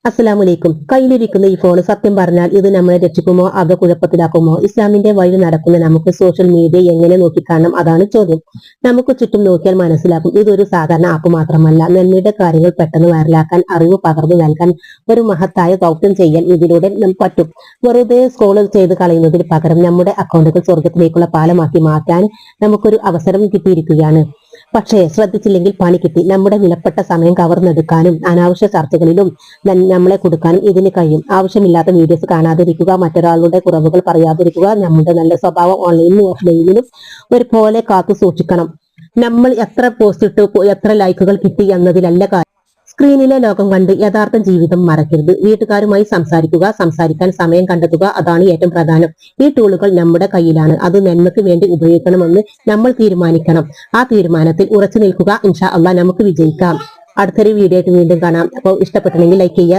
അസ്സലാമലൈക്കും. കയ്യിലിരിക്കുന്ന ഈ ഫോൺ സത്യം പറഞ്ഞാൽ ഇത് നമ്മളെ രക്ഷിക്കുമോ അതോ കുഴപ്പത്തിലാക്കുമോ? ഇസ്ലാമിന്റെ വഴി നടക്കുന്ന നമുക്ക് സോഷ്യൽ മീഡിയ എങ്ങനെ നോക്കിക്കാണണം? അതാണ് ചോദ്യം. നമുക്ക് ചുറ്റും നോക്കിയാൽ മനസ്സിലാക്കും ഇതൊരു സാധാരണ ആപ്പ് മാത്രമല്ല. നന്മയുടെ കാര്യങ്ങൾ പെട്ടെന്ന് വൈറലാക്കാൻ, അറിവ് പകർന്നു നൽകാൻ, ഒരു മഹത്തായ ദൗത്യം ചെയ്യാൻ ഇതിലൂടെ പറ്റും. വെറുതെ സ്ക്രോൾ ചെയ്ത് കളയുന്നതിന് പകരം നമ്മുടെ അക്കൗണ്ടുകൾ സ്വർഗത്തിലേക്കുള്ള പാലമാക്കി മാറ്റാൻ നമുക്കൊരു അവസരം കിട്ടിയിരിക്കുകയാണ്. പക്ഷേ ശ്രദ്ധിച്ചില്ലെങ്കിൽ പണി കിട്ടി. നമ്മുടെ വിലപ്പെട്ട സമയം കവർന്നെടുക്കാനും അനാവശ്യ ചർച്ചകളിലും നമ്മളെ കൊടുക്കാനും ഇതിന് കഴിയും. ആവശ്യമില്ലാത്ത വീഡിയോസ് കാണാതിരിക്കുക, മറ്റൊരാളുടെ കുറവുകൾ പറയാതിരിക്കുക, നമ്മുടെ നല്ല സ്വഭാവം ഓൺലൈനിലും ഓഫ്ലൈനിലും ഒരുപോലെ കാത്തു സൂക്ഷിക്കണം. നമ്മൾ എത്ര പോസ്റ്റ് ഇട്ടു, എത്ര ലൈക്കുകൾ കിട്ടി എന്നതിലല്ല കാര്യം. സ്ക്രീനിലെ ലോകം കണ്ട് യഥാർത്ഥ ജീവിതം മറക്കരുത്. വീട്ടുകാരുമായി സംസാരിക്കാൻ സമയം കണ്ടെത്തുക, അതാണ് ഏറ്റവും പ്രധാനം. ഈ ടൂളുകൾ നമ്മുടെ കയ്യിലാണ്. അത് നന്മയ്ക്ക് വേണ്ടി ഉപയോഗിക്കണമെന്ന് നമ്മൾ തീരുമാനിക്കണം. ആ തീരുമാനത്തിൽ ഉറച്ചു നിൽക്കുക. ഇൻഷാ അള്ളാഹ് നമുക്ക് വിജയിക്കാം. അടുത്തൊരു വീഡിയോ ആയിട്ട് വീണ്ടും കാണാം. അപ്പോൾ ഇഷ്ടപ്പെട്ടിട്ടുണ്ടെങ്കിൽ ലൈക്ക് ചെയ്യുക.